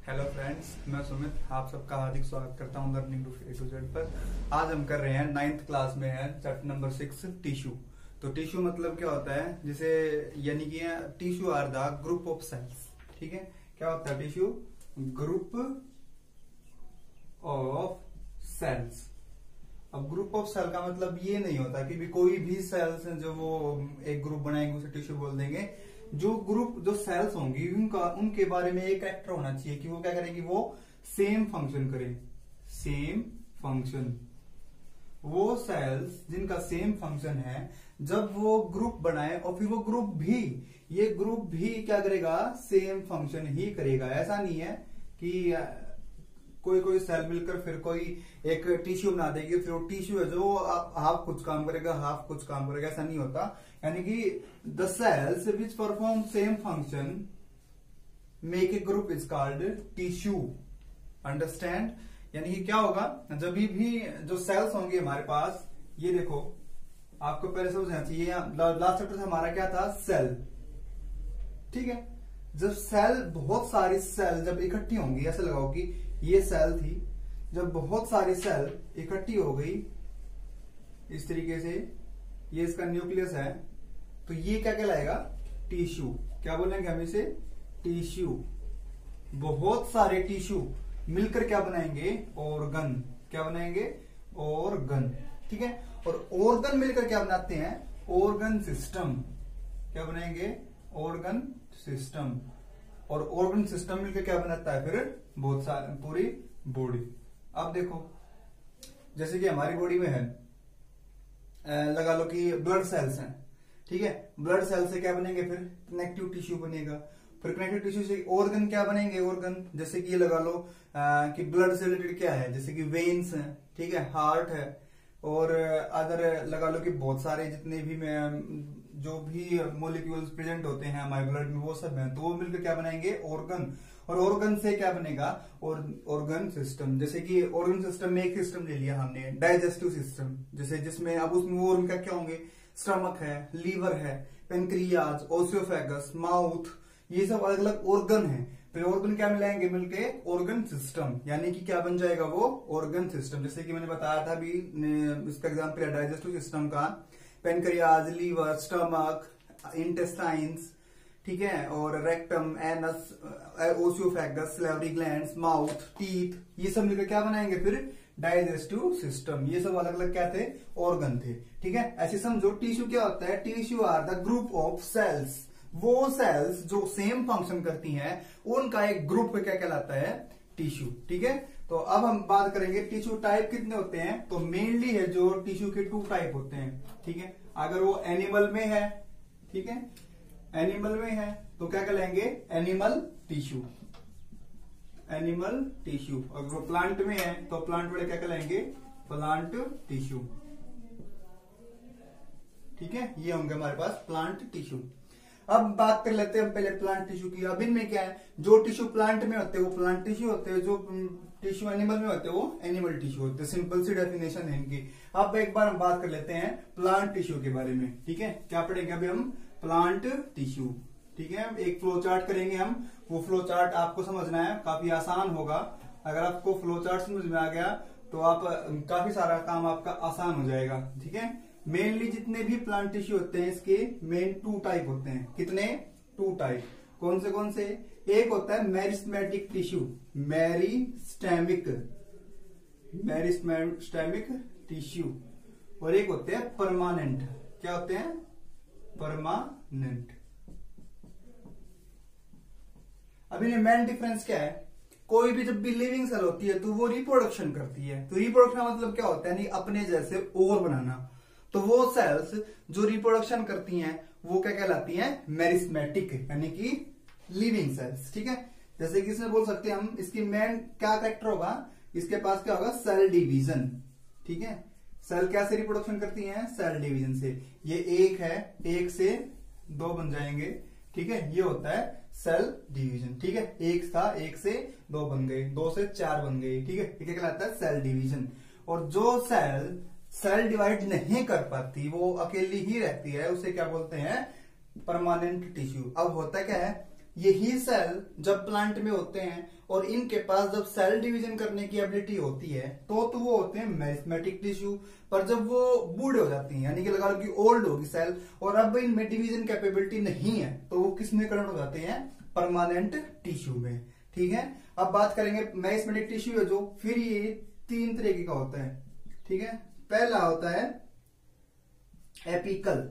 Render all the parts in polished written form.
Hello friends, मैं सुमित आप सबका हार्दिक स्वागत करता हूं learning to A to Z पर। आज हम कर रहे हैं 9th क्लास में है चैप्टर नंबर 6 टिश्यू। तो टिश्यू मतलब क्या होता है, जिसे यानी कि tissue are the group of cells. ठीक है, क्या होता है टिश्यू? Group of cells. अब ग्रुप ऑफ सेल का मतलब ये नहीं होता कि भी कोई भी सेल्स जो वो एक ग्रुप बनाएंगे उसे टिश्यू बोल देंगे। जो सेल्स होंगी उनके बारे में एक कैरेक्टर होना चाहिए कि वो क्या करेगी, वो सेम फंक्शन करें। सेम फंक्शन, वो सेल्स जिनका सेम फंक्शन है, जब वो ग्रुप बनाए और फिर वो ग्रुप भी क्या करेगा, सेम फंक्शन ही करेगा। ऐसा नहीं है कि कोई सेल मिलकर फिर कोई एक टिश्यू बना देगी, फिर वो टिश्यू है जो हाफ कुछ काम करेगा हाफ कुछ काम करेगा, ऐसा नहीं होता। यानी कि the cells which perform same function make a group is called tissue. Understand? यानी कि क्या होगा, जब भी जो सेल्स होंगे हमारे पास, ये देखो आपको पहले समझना चाहिए। लास्ट चैप्टर से हमारा क्या था, सेल। ठीक है, जब सेल बहुत सारी सेल जब इकट्ठी होंगी, ऐसे लगाओ कि ये सेल थी, जब बहुत सारी सेल इकट्ठी हो गई इस तरीके से, ये इसका न्यूक्लियस है, तो ये क्या कहलाएगा, टिश्यू। क्या बोलेंगे हम इसे, टिश्यू। बहुत सारे टिश्यू मिलकर क्या बनाएंगे, ऑर्गन। क्या बनाएंगे, ऑर्गन। ठीक है, और ऑर्गन मिलकर क्या बनाते हैं, ऑर्गन सिस्टम। क्या बनाएंगे, ऑर्गन सिस्टम। और ऑर्गन सिस्टम मिलकर क्या बनाता है, फिर बहुत सारे पूरी बॉडी। अब देखो जैसे कि हमारी बॉडी में है, लगा लो कि ब्लड सेल्स हैं। ठीक है, ब्लड सेल से क्या बनेंगे, फिर कनेक्टिव टिश्यू बनेगा। फिर कनेक्टिव टिश्यू से ऑर्गन क्या बनेंगे, ऑर्गन। जैसे कि ये लगा लो कि ब्लड से रिलेटेड क्या है, जैसे कि वेन्स हैं, ठीक है, हार्ट है, और अदर लगा लो कि बहुत सारे जितने भी जो भी मोलिक्यूल्स प्रेजेंट होते हैं हमारे ब्लड में, वो सब हैं, तो वो मिलकर क्या बनाएंगे, ऑर्गन। और ऑर्गन से क्या बनेगा, ऑर्गन सिस्टम। जैसे कि ऑर्गन सिस्टम में एक सिस्टम ले लिया हमने, डाइजेस्टिव सिस्टम, जैसे जिसमें अब उसमें वो उनका क्या होंगे, स्टमक है, लीवर है, पेनक्रियाज, ओसियोफेगस, माउथ, ये सब अलग अलग ऑर्गन है। फिर ऑर्गन क्या मिलाएंगे मिलके, ऑर्गन सिस्टम। यानी कि क्या बन जाएगा वो, ऑर्गन सिस्टम। जैसे कि मैंने बताया था अभी, इसका एग्जाम्पल है डाइजेस्टिव सिस्टम का, पेनक्रियाज, लीवर, स्टमक, इंटेस्टाइन्स, ठीक है, और rectum, anus, ओसियोफेगस, salivary glands, mouth, teeth, ये सब मिलकर क्या बनाएंगे, फिर डाइजेस्टिव सिस्टम। ये सब अलग अलग क्या थे, ऑर्गन थे। ठीक है, ऐसे समझो टिश्यू क्या होता है, tissue are the group of cells. वो सेल्स जो सेम फंक्शन करती हैं, उनका एक ग्रुप क्या कहलाता है, टिश्यू। ठीक है, तो अब हम बात करेंगे टिश्यू टाइप कितने होते हैं। तो मेनली है जो टिश्यू के 2 टाइप होते हैं। ठीक है, अगर वो एनिमल में है, ठीक है, एनिमल में है तो क्या कहलाएंगे, एनिमल टिश्यू। Animal tissue. अगर वो प्लांट में है तो प्लांट वाले क्या कहलाएंगे, प्लांट टिश्यू। ठीक है, ये होंगे हमारे पास प्लांट टिश्यू। अब बात कर लेते हैं हम पहले प्लांट टिश्यू की। अब इनमें क्या है, जो टिश्यू प्लांट में होते हैं वो प्लांट टिश्यू होते हैं, जो टिश्यू एनिमल में होते हैं वो एनिमल टिश्यू होते हैं। सिंपल सी डेफिनेशन है इनकी। अब एक बार हम बात कर लेते हैं प्लांट टिश्यू के बारे में। ठीक है, क्या पढ़ेंगे अभी हम, प्लांट टिश्यू। ठीक है, एक फ्लो चार्ट करेंगे हम। वो फ्लो चार्ट आपको समझना है, काफी आसान होगा। अगर आपको फ्लो चार्ट समझ में आ गया तो आप काफी सारा काम आपका आसान हो जाएगा। ठीक है, मेनली जितने भी प्लांट टिश्यू होते हैं इसके मेन 2 टाइप होते हैं। कितने, 2 टाइप। कौन से? एक होता है मेरिस्टेमिक टिश्यू, मेरिस्टेमिक टिश्यू, और एक होते हैं परमानेंट। क्या होते हैं, परमानेंट। अब इन्हें मेन डिफरेंस क्या है, कोई भी जब भी लिविंग सेल होती है तो वो रिप्रोडक्शन करती है। तो रिप्रोडक्शन मतलब क्या होता है, नहीं अपने जैसे और बनाना। तो वो सेल्स जो रिप्रोडक्शन करती हैं वो क्या कहलाती हैं, मेरिस्टेमिक, यानी कि लिविंग सेल्स। ठीक है, जैसे कि इसमें बोल सकते हैं हम, इसकी मेन क्या कैरेक्टर होगा, इसके पास क्या होगा, सेल डिवीजन। ठीक है, सेल कैसे रिप्रोडक्शन करती हैं, सेल डिवीजन से। ये एक है, 1 से 2 बन जाएंगे। ठीक है, ये होता है सेल डिवीजन। ठीक है, 1 था, 1 से 2 बन गए, 2 से 4 बन गए। ठीक है, ये क्या कहलाता है, सेल डिवीजन। और जो सेल डिवाइड नहीं कर पाती, वो अकेली ही रहती है, उसे क्या बोलते हैं, परमानेंट टिश्यू। अब होता क्या है, यही सेल जब प्लांट में होते हैं और इनके पास जब सेल डिवीजन करने की एबिलिटी होती है तो वो होते हैं मेरिस्टेमेटिक टिश्यू। पर जब वो बूढ़े हो जाती हैं, यानी कि लगा लो कि ओल्ड होगी सेल और अब इनमें डिवीजन कैपेबिलिटी नहीं है, तो वो किस में कन्वर्ट हो जाते हैं? परमानेंट टिश्यू में। ठीक है, अब बात करेंगे मेरिस्टेमेटिक टिश्यू है जो, फिर ये 3 तरीके का होता है। ठीक है, पहला होता है एपिकल,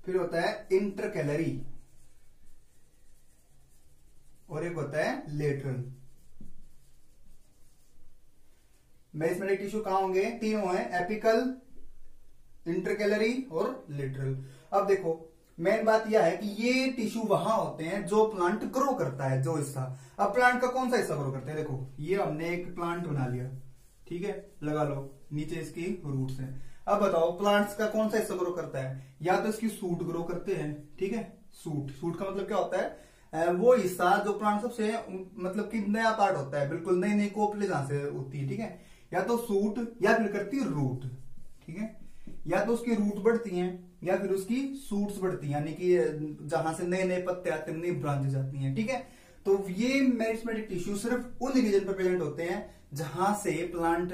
फिर होता है इंटरकैलरी और एक होता है लेटरल। मेरिस्टेमेटिक टिश्यू कहां होंगे? तीनों हैं, एपिकल, इंटरकैलरी और लेटरल। अब देखो मेन बात यह है कि ये टिश्यू वहां होते हैं जो प्लांट ग्रो करता है, जो हिस्सा। अब प्लांट का कौन सा हिस्सा ग्रो करता है? देखो ये हमने एक प्लांट बना लिया, ठीक है, लगा लो, नीचे इसकी रूट्स हैं। अब बताओ प्लांट्स का कौन सा हिस्सा ग्रो करता है? या तो इसकी सूट ग्रो करते हैं, ठीक है, सूट का मतलब क्या होता है? वो हिस्सा जो प्लांट सबसे मतलब कि नया पार्ट होता है, बिल्कुल नई नई कोपले जहां से होती है, ठीक है, या तो सूट या फिर करती है रूट। ठीक है, या तो उसकी रूट बढ़ती हैं या फिर उसकी सूट्स बढ़ती हैं, यानी कि जहां से नए नए पत्ते आते हैं, नई ब्रांचेस आती हैं। ठीक है, तो ये मेरिस्टेमेटिक टिश्यू सिर्फ उन रीजन पर प्रेजेंट होते हैं जहां से प्लांट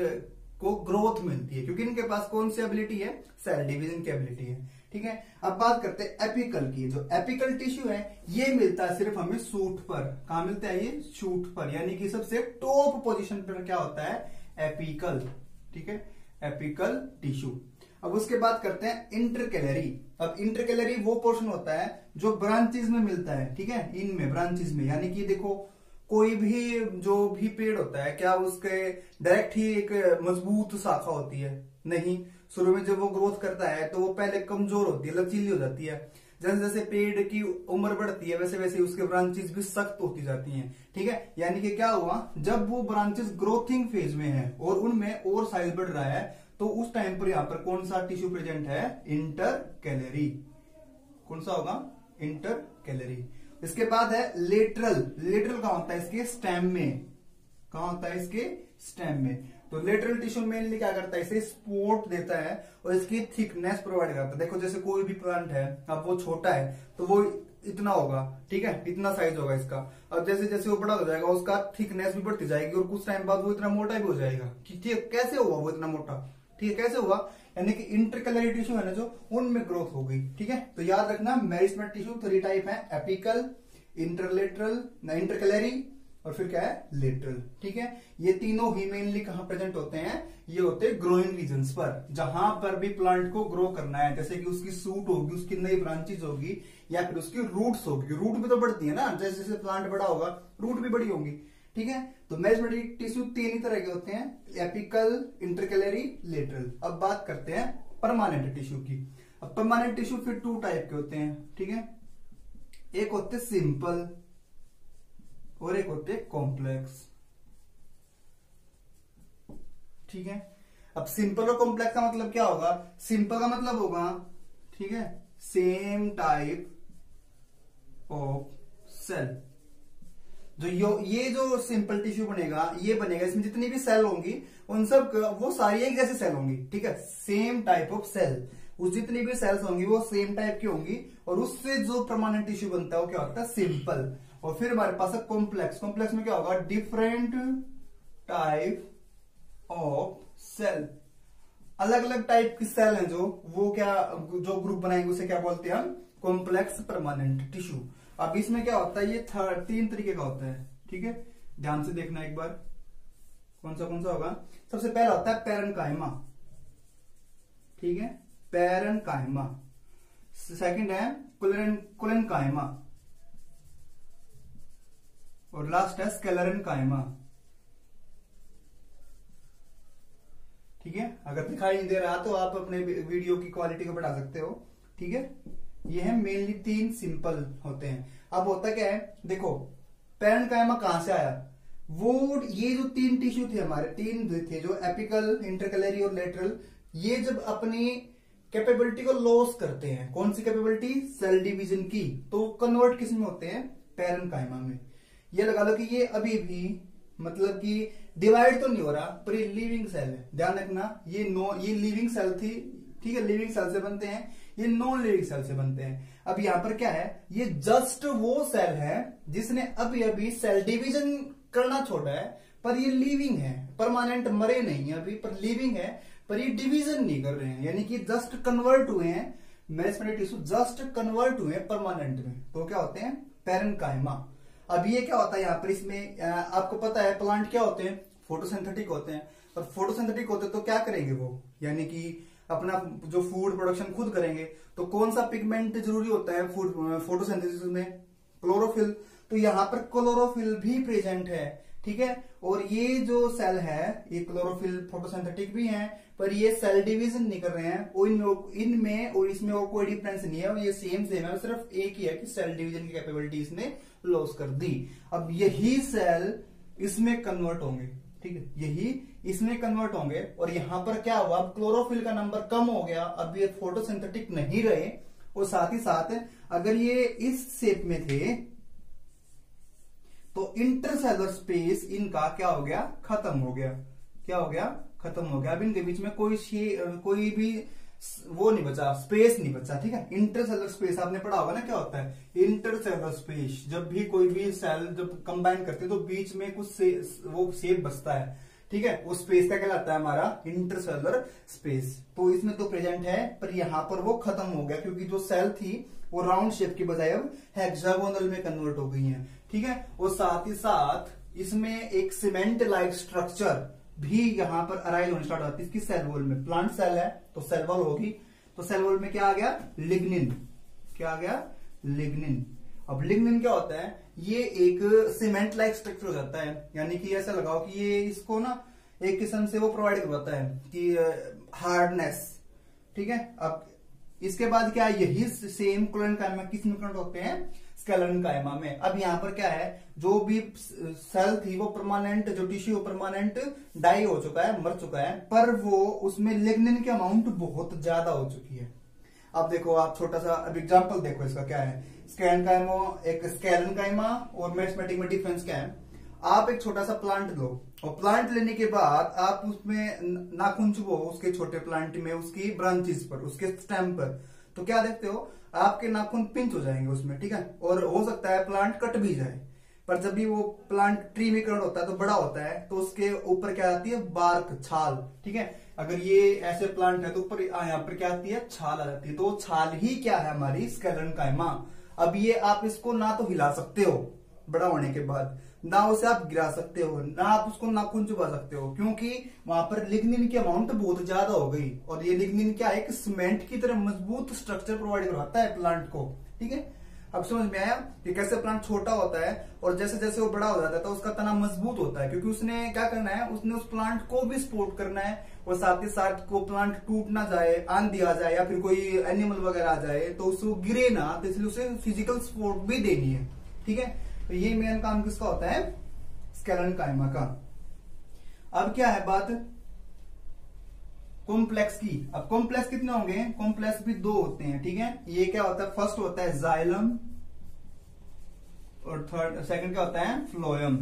को ग्रोथ मिलती है, क्योंकि इनके पास कौन सी एबिलिटी है? सेल डिवीजन की एबिलिटी है। ठीक है, अब बात करते हैं एपिकल की। जो एपिकल टिश्यू है ये मिलता है सिर्फ हमें सूट पर। कहां मिलता है? ये सूट पर, यानी कि सबसे टॉप पोजीशन पर क्या होता है? एपिकल। ठीक है, एपिकल टिश्यू। अब उसके बाद करते हैं इंटरकैलरी। अब इंटरकैलरी वो पोर्शन होता है जो ब्रांचेस में मिलता है, ठीक है, इनमें ब्रांचेस में, यानी कि देखो कोई भी जो भी पेड़ होता है, क्या उसके डायरेक्ट ही एक मजबूत शाखा होती है? नहीं, शुरू में जब वो ग्रोथ करता है तो वो पहले कमजोर होती है, लचीली हो जाती है। जैसे जैसे पेड़ की उम्र बढ़ती है वैसे वैसे उसके ब्रांचेस भी सख्त होती जाती हैं। ठीक है, यानी कि क्या हुआ, जब वो ब्रांचेस ग्रोथिंग फेज में है और उनमें और साइज बढ़ रहा है, तो उस टाइम पर यहां पर कौन सा टिश्यू प्रेजेंट है? इंटरकैलरी। कौन सा होगा? इंटरकैलरी। इसके बाद है लेटरल। लेटरल कहां होता है? इसके स्टेम में। कहां होता है? इसके स्टेम में। तो लेटरल टिश्यू मेनली क्या करता है? इसे सपोर्ट देता है और इसकी थिकनेस प्रोवाइड करता है। देखो जैसे कोई भी प्लांट है, अब वो छोटा है तो वो इतना होगा, ठीक है, इतना साइज होगा इसका। अब जैसे जैसे वो बड़ा हो जाएगा उसका थिकनेस भी बढ़ती जाएगी और कुछ टाइम बाद वो इतना मोटा भी हो जाएगा। ठीक है, कैसे हुआ वो इतना मोटा? ठीक है, कैसे हुआ? यानी कि इंटरकैलरी टिश्यू है ना जो, उनमें ग्रोथ हो गई। ठीक है, तो याद रखना मेरिस्टेमेटिक टिश्यू 3 टाइप है, एपिकल, इंटरलेटरल, इंटरकैलरी और फिर क्या है? लेटरल। ठीक है, ये तीनों ही मेनली कहां प्रेजेंट होते हैं? ये होते हैं ग्रोइंग रीजन्स पर, जहां पर भी प्लांट को ग्रो करना है, जैसे कि उसकी सूट होगी, उसकी नई ब्रांचेज होगी या फिर उसकी रूट्स होगी। रूट भी तो बढ़ती है ना, जैसे जैसे प्लांट बड़ा होगा रूट भी बड़ी होंगी। ठीक है, तो मेरिस्टेमेटिक टिश्यू 3 ही तरह के होते हैं, एपिकल, इंटरकैलरी, लेटरल। अब बात करते हैं परमानेंट टिश्यू की। अब परमानेंट टिश्यू फिर 2 टाइप के होते हैं। ठीक है, एक होते सिंपल और एक होते कॉम्प्लेक्स। ठीक है, अब सिंपल और कॉम्प्लेक्स का मतलब क्या होगा? सिंपल का मतलब होगा, ठीक है, सेम टाइप ऑफ सेल। जो ये जो सिंपल टिश्यू बनेगा, ये बनेगा, इसमें जितनी भी सेल होंगी उन सब वो सारी एक जैसी सेल होंगी। ठीक है, सेम टाइप ऑफ सेल, उस जितनी भी सेल्स होंगी वो सेम टाइप की होंगी और उससे जो परमानेंट टिश्यू बनता है वो क्या होता है? सिंपल। और फिर हमारे पास है कॉम्प्लेक्स। कॉम्प्लेक्स में क्या होगा? डिफरेंट टाइप ऑफ सेल, अलग अलग टाइप की सेल हैं जो, वो क्या, जो ग्रुप बनाएंगे उसे क्या बोलते हैं हम? Complex permanent tissue. अब इसमें क्या होता है? ये 3 तरीके का होता है। ठीक है, ध्यान से देखना एक बार, कौन सा होगा? सबसे पहला होता है पैरेन्काइमा। ठीक है, पैरेन्काइमा। सेकंड है कोलेनकाइमा और लास्ट है स्केलेरेन्काइमा। ठीक है, अगर दिखाई नहीं दे रहा तो आप अपने वीडियो की क्वालिटी को बढ़ा सकते हो। ठीक है, ये है मेनली 3 सिंपल होते हैं। अब होता क्या है, देखो पैरेन्काइमा कहां से आया? वो ये जो 3 टिश्यू थे हमारे, 3 थे जो एपिकल, इंटरकैलरी और लेटरल, ये जब अपनी कैपेबिलिटी को लॉस करते हैं, कौन सी कैपेबिलिटी? सेल डिवीजन की, तो कन्वर्ट किस में होते हैं? पैरेन्काइमा में। ये लगा लो कि ये अभी भी मतलब कि डिवाइड तो नहीं हो रहा पर ये लिविंग सेल है। ध्यान रखना, ये लिविंग सेल थी। ठीक है, लिविंग सेल से बनते हैं, ये नॉन लिविंग सेल से बनते हैं। अब यहाँ पर क्या है, ये जस्ट वो सेल है जिसने अभी अभी सेल डिवीजन करना छोड़ा है, पर ये लिविंग है, परमानेंट मरे नहीं है अभी, पर लिविंग है, पर ये डिवीजन नहीं कर रहे हैं, यानी कि जस्ट कन्वर्ट हुए हैं मेसेंटेरिक टिश्यू, जस्ट कन्वर्ट हुए हैं परमानेंट में, तो क्या होते हैं पैरेन्काइमा। अब ये क्या होता है यहाँ पर, इसमें आपको पता है प्लांट क्या होते हैं, फोटोसिंथेटिक होते हैं, और फोटोसिंथेटिक होते तो क्या करेंगे वो, यानी कि अपना जो फूड प्रोडक्शन खुद करेंगे, तो कौन सा पिगमेंट जरूरी होता है फूड फोटोसिंथेसिस में, क्लोरोफिल, तो यहाँ पर क्लोरोफिल भी प्रेजेंट है, ठीक है। और ये जो सेल है ये क्लोरोफिल फोटोसिंथेटिक भी है, पर ये सेल डिवीजन नहीं कर रहे हैं, और इनमें और इसमें और कोई डिफरेंस नहीं है, और ये सेम है, सिर्फ एक ही है कि सेल डिवीजन की कैपेबिलिटी इसने लॉस कर दी। अब यही सेल इसमें कन्वर्ट होंगे, ठीक है, यही इसमें कन्वर्ट होंगे, और यहां पर क्या हुआ, अब क्लोरोफिल का नंबर कम हो गया, अब ये फोटोसिंथेटिक नहीं रहे, और साथ ही साथ अगर ये इस शेप में थे तो इंटरसेलुलर स्पेस इनका क्या हो गया, खत्म हो गया, क्या हो गया, खत्म हो गया। अब इनके बीच में कोई भी वो नहीं बचा, स्पेस नहीं बचा, ठीक है। इंटरसेलुलर स्पेस आपने पढ़ा होगा ना क्या होता है, इंटरसेलुलर स्पेस, जब भी कोई भी सेल जब कंबाइन करते हैं तो बीच में कुछ वो शेप बचता है, ठीक है, उस स्पेस का कहलाता है हमारा इंटरसेलुलर स्पेस। तो इसमें तो प्रेजेंट है, पर यहाँ पर वो खत्म हो गया, क्योंकि जो सेल थी वो राउंड शेप की बजाय अब हेक्सागोनल में कन्वर्ट हो गई है, ठीक है। और साथ ही साथ इसमें एक सीमेंट लाइक स्ट्रक्चर भी यहाँ पर अराइज होने स्टार्ट होती है इसकी सेल वॉल में। प्लांट सेल है तो सेल वॉल होगी, तो सेल वॉल में क्या आ गया, लिग्निन, क्या आ गया, लिग्निन। अब लिग्निन क्या होता है, ये एक सीमेंट लाइक स्ट्रक्चर हो जाता है, यानी कि ऐसा लगाओ कि ये इसको ना एक किस्म से वो प्रोवाइड करवाता है कि हार्डनेस, ठीक है। अब इसके बाद क्या है, यही सेम कोलेनकाइमा किस में कन्वर्ट होते हैं, स्केलेनकाइमा में। अब यहाँ पर क्या है, जो भी सेल थी वो परमानेंट, जो टिश्यू परमानेंट डाई हो चुका है, मर चुका है, पर वो उसमें लिग्निन की अमाउंट बहुत ज्यादा हो चुकी है। अब देखो आप छोटा सा अब एग्जांपल देखो इसका क्या है, स्केलेनकाइमा एक स्केलेनकाइमा और मेसेंटेरिक में डिफरेंस क्या है। आप एक छोटा सा प्लांट लो, और प्लांट लेने के बाद आप उसमें नाखून चुभो उसके छोटे प्लांट में, उसकी ब्रांचेस पर, उसके स्टेम पर, तो क्या देखते हो, आपके नाखून पिंच हो जाएंगे उसमें, ठीक है। और हो सकता है प्लांट कट भी जाए, पर जब भी वो प्लांट ट्री में कन्वर्ट होता है तो बड़ा होता है, तो उसके ऊपर क्या आती है, बार्क, छाल, ठीक है। अगर ये ऐसे प्लांट है तो ऊपर यहाँ पर क्या आती है, छाल आ जाती है, तो छाल ही क्या है, हमारी स्केलेनकाइमा। अब ये आप इसको ना तो हिला सकते हो बड़ा होने के बाद, ना उसे आप गिरा सकते हो, ना आप उसको नाखून चुबा सकते हो, क्योंकि वहां पर लिग्निन की अमाउंट बहुत ज्यादा हो गई। और ये लिग्निन क्या है, एक सीमेंट की तरह मजबूत स्ट्रक्चर प्रोवाइड करवाता है प्लांट को, ठीक है। अब समझ में आया कि कैसे प्लांट छोटा होता है और जैसे जैसे वो बड़ा हो जाता है तो उसका तना मजबूत होता है, क्योंकि उसने क्या करना है, उसने उस प्लांट को भी सपोर्ट करना है, और साथ ही साथ को प्लांट टूट ना जाए, आंधी आ जाए या फिर कोई एनिमल वगैरह आ जाए तो उसको गिरे ना, तो इसलिए उसे फिजिकल सपोर्ट भी देनी है, ठीक है। तो ये मेन काम किसका होता है, स्केलेनकाइमा का। अब क्या है बात कॉम्प्लेक्स की। अब कॉम्प्लेक्स कितने होंगे, कॉम्प्लेक्स भी दो होते हैं, ठीक है। ये क्या होता है, फर्स्ट होता है जाइलम, और सेकंड क्या होता है, फ्लोएम,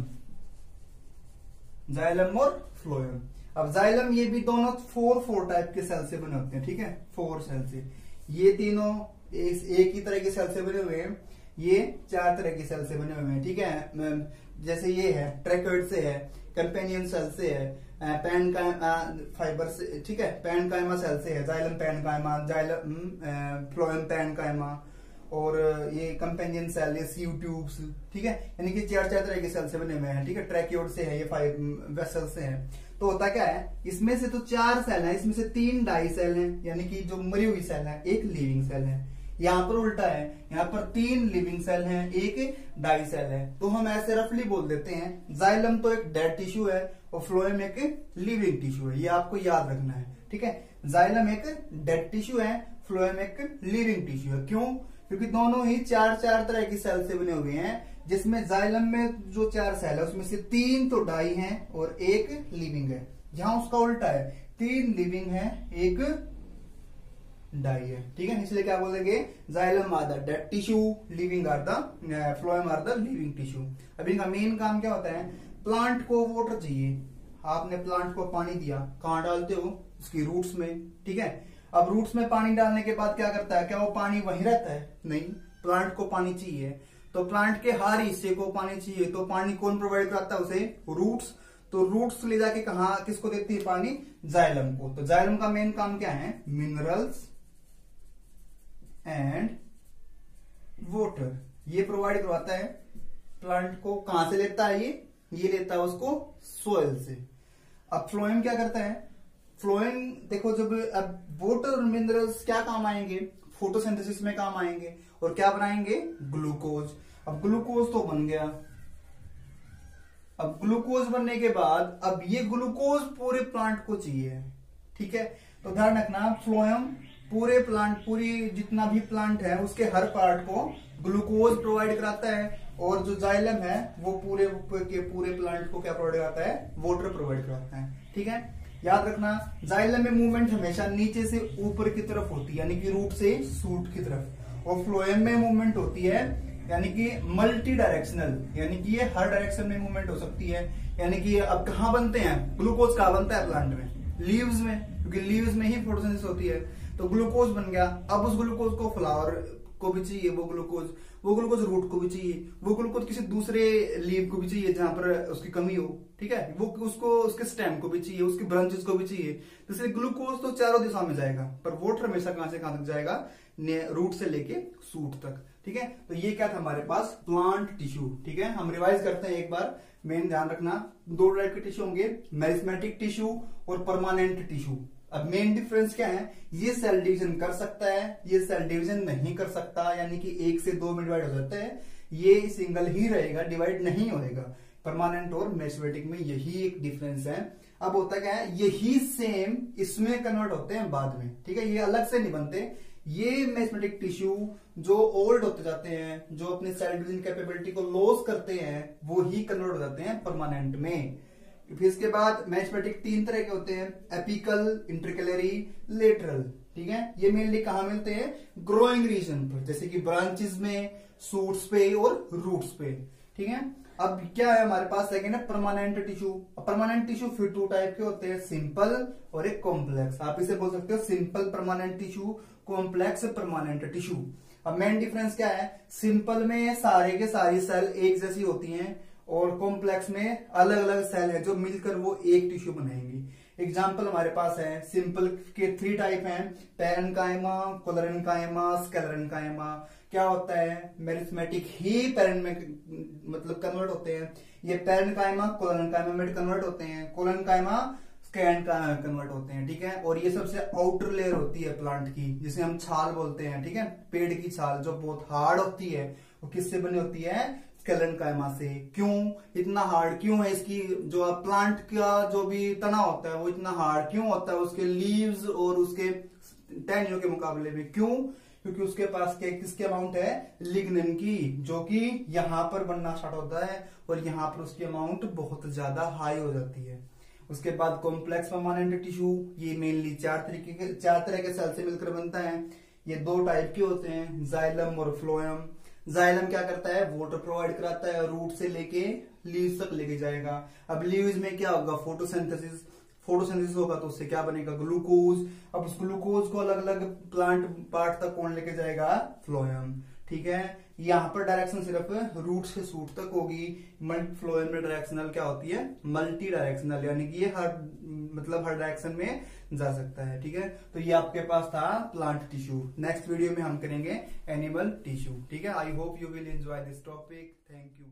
जाइलम और फ्लोएम। अब जाइलम ये भी दोनों फोर टाइप के सेल से बने होते हैं, ठीक है, 4 सेल से। ये तीनों एक ही तरह के सेल से बने हुए हैं, ये 4 तरह के सेल से बने हुए हैं, ठीक है। जैसे ये है ट्रैकोइड से है, कंपेनियन सेल से है, पैनकाइमा फाइबर से, ठीक है, पैनकाइमा सेल से है, जाइलम पैनकाइमा, जाइलम फ्लोएम पैनकाइमा, और ये कंपेनियन सेल, ये सीव ट्यूब्स, ठीक है, यानी कि 4 तरह के सेल से बने हुए हैं, ठीक है। ट्रैकियोड से है, ये 5 वेसल से है। तो होता क्या है, इसमें से तो 4 सेल है, इसमें से 3 डाई सेल है, यानी कि जो मरी हुई सेल है, 1 लिविंग सेल है। यहाँ पर उल्टा है, यहाँ पर 3 लिविंग सेल हैं, 1 डाई सेल है। तो हम ऐसे रफली बोल देते हैं, जाइलम तो एक डेड टिश्यू है और फ्लोएम एक लिविंग टिश्यू है, ये आपको याद रखना है, ठीक है। जाइलम एक डेड टिश्यू है, फ्लोएम एक लिविंग टिश्यू है। क्यों, क्योंकि दोनों ही 4 तरह की सेल से बने हुए हैं, जिसमें जाइलम में जो 4 सेल है उसमें से 3 तो डाई हैं और 1 लिविंग है। जहां उसका उल्टा है, 3 लिविंग है, 1 डाई है, ठीक है। इसलिए क्या बोलेंगे, xylem are the dead tissue, living are the phloem are the living tissue. अब इनका मेन काम क्या होता है, प्लांट को वाटर चाहिए, आपने प्लांट को पानी दिया, कहां डालते हो, उसकी रूट्स में, ठीक है। अब रूट्स में पानी डालने के बाद क्या करता है, क्या वो पानी वहीं रहता है? नहीं, प्लांट को पानी चाहिए। तो प्लांट के हर हिस्से को पानी चाहिए, तो पानी कौन प्रोवाइड कराता है उसे? रूट्स। तो रूट्स ले जाके कहा किसको देती है पानी? जाइलम को। तो जाइलम का मेन काम क्या है? मिनरल्स एंड वाटर, ये प्रोवाइड करवाता है प्लांट को। कहां से लेता है ये लेता है उसको सोइल से। अब फ्लोएम क्या करता है? फ्लोएम देखो, जब अब वाटर और मिनरल्स क्या काम आएंगे? फोटोसिंथेसिस में काम आएंगे। और क्या बनाएंगे? ग्लूकोज। अब ग्लूकोज तो बन गया। अब ग्लूकोज बनने के बाद अब ये ग्लूकोज पूरे प्लांट को चाहिए, ठीक है। तो ध्यान रखना, फ्लोएम पूरे प्लांट, पूरी जितना भी प्लांट है उसके हर पार्ट को ग्लूकोज प्रोवाइड कराता है। और जो जाइलम है वो पूरे के पूरे प्लांट को क्या प्रोवाइड कराता है? वाटर प्रोवाइड कराता है, ठीक है। याद रखना, जाइलम में मूवमेंट हमेशा नीचे से ऊपर की तरफ होती है, यानी कि रूट से शूट की तरफ। और फ्लोएम में मूवमेंट होती है यानी कि मल्टी डायरेक्शनल, यानी कि ये हर डायरेक्शन में मूवमेंट हो सकती है। यानी कि अब कहाँ बनते हैं ग्लूकोज? कहाँ बनता है प्लांट में? लीव्स में, क्योंकि लीव्स में ही फोटोसिंथेसिस होती है। तो ग्लूकोज बन गया। अब उस ग्लूकोज को फ्लावर को भी चाहिए, वो ग्लूकोज रूट को भी चाहिए, वो ग्लूकोज किसी दूसरे लीव को भी चाहिए जहां पर उसकी कमी हो, ठीक है। वो उसको उसके स्टेम को भी चाहिए, उसकी ब्रांचेस को भी चाहिए। तो इसलिए ग्लूकोज तो चारों दिशा में जाएगा, पर वाटर हमेशा कहां से कहां तक जाएगा? रूट से लेके सूट तक, ठीक है। तो ये क्या था हमारे पास? प्लांट टिश्यू, ठीक है। हम रिवाइज करते हैं एक बार। मेन ध्यान रखना, दो टाइप के टिश्यू होंगे, मेरिस्मेटिक टिश्यू और परमानेंट टिश्यू। अब मेन डिफरेंस क्या है? ये सेल डिवीजन कर सकता है, ये सेल डिवीजन नहीं कर सकता, यानी कि 1 से 2 में डिवाइड हो जाता है। ये सिंगल ही रहेगा, डिवाइड नहीं होएगा। परमानेंट और मेरिस्मेटिक में यही एक डिफरेंस है। अब होता क्या है, यही सेम इसमें कन्वर्ट होते हैं बाद में, ठीक है। ये अलग से नहीं बनते। ये मेरिस्मेटिक टिश्यू जो ओल्ड होते जाते हैं, जो अपने सेल डिवीजन कैपेबिलिटी को लॉस करते हैं, वो ही कन्वर्ट हो जाते हैं परमानेंट में। फिर इसके बाद मेरिस्मेटिक 3 तरह के होते हैं, एपिकल, इंटरकैलरी, लेटरल, ठीक है। ये मेनली कहां मिलते हैं? ग्रोइंग रीजन पर, जैसे कि ब्रांचेस में, सूट्स पे और रूट्स पे, ठीक है। अब क्या है हमारे पास? सेकेंड है परमानेंट टिश्यू। परमानेंट टिश्यू फिर 2 टाइप के होते हैं, सिंपल और एक कॉम्प्लेक्स। आप इसे बोल सकते हो simple permanent tissue, complex permanent tissue. अब मेन डिफरेंस क्या है? सिंपल में सारे के सारी सेल एक जैसी होती हैं, और कॉम्प्लेक्स में अलग अलग सेल है जो मिलकर वो एक टिश्यू बनाएंगी। एग्जाम्पल हमारे पास है, सिंपल के 3 टाइप हैं, पैरेन्काइमा, कोलेरेन्काइमा, स्क्लेरेन्काइमा। क्या होता है? मेरिस्मेटिक ही पैरेंट में मतलब कन्वर्ट होते हैं। ये पैरेन्काइमा कोलेरेन्काइमा में कन्वर्ट होते हैं, कोलेरेन्काइमा स्क्लेरेन्काइमा में कन्वर्ट होते हैं, ठीक है। और ये सबसे आउटर लेयर होती है प्लांट की, जिसे हम छाल बोलते हैं, ठीक है। पेड़ की छाल जो बहुत हार्ड होती है, वो किससे बनी होती है? स्क्लेरेन्काइमा से। क्यों इतना हार्ड क्यों है? इसकी जो प्लांट का जो भी तना होता है वो इतना हार्ड क्यों होता है उसके लीव्स और उसके टहनियों के मुकाबले में? क्यों? क्योंकि उसके पास किसके अमाउंट है? लिग्निन की, जो कि यहां पर बनना स्टार्ट होता है और यहां पर उसकी अमाउंट बहुत ज्यादा हाई हो जाती है। उसके बाद कॉम्प्लेक्स परमानेंट टिश्यू, ये मेनली 4 तरह के सेल से मिलकर बनता है। ये 2 टाइप के होते हैं, जाइलम और फ्लोएम। जाइलम क्या करता है? वाटर प्रोवाइड कराता है, रूट से लेके लीव्स तक लेके जाएगा। अब लीव्स में क्या होगा? फोटोसिंथेसिस होगा, तो उससे क्या बनेगा? ग्लूकोज। अब उस ग्लूकोज को अलग अलग प्लांट पार्ट तक कौन लेके जाएगा? फ्लोएम, ठीक है। यहां पर डायरेक्शन सिर्फ रूट से सूट तक होगी। फ्लोएम में डायरेक्शनल क्या होती है? मल्टी डायरेक्शनल, यानी कि ये हर डायरेक्शन में जा सकता है, ठीक है। तो ये आपके पास था प्लांट टिश्यू। नेक्स्ट वीडियो में हम करेंगे एनिमल टिश्यू, ठीक है। I hope you will enjoy this topic. Thank you.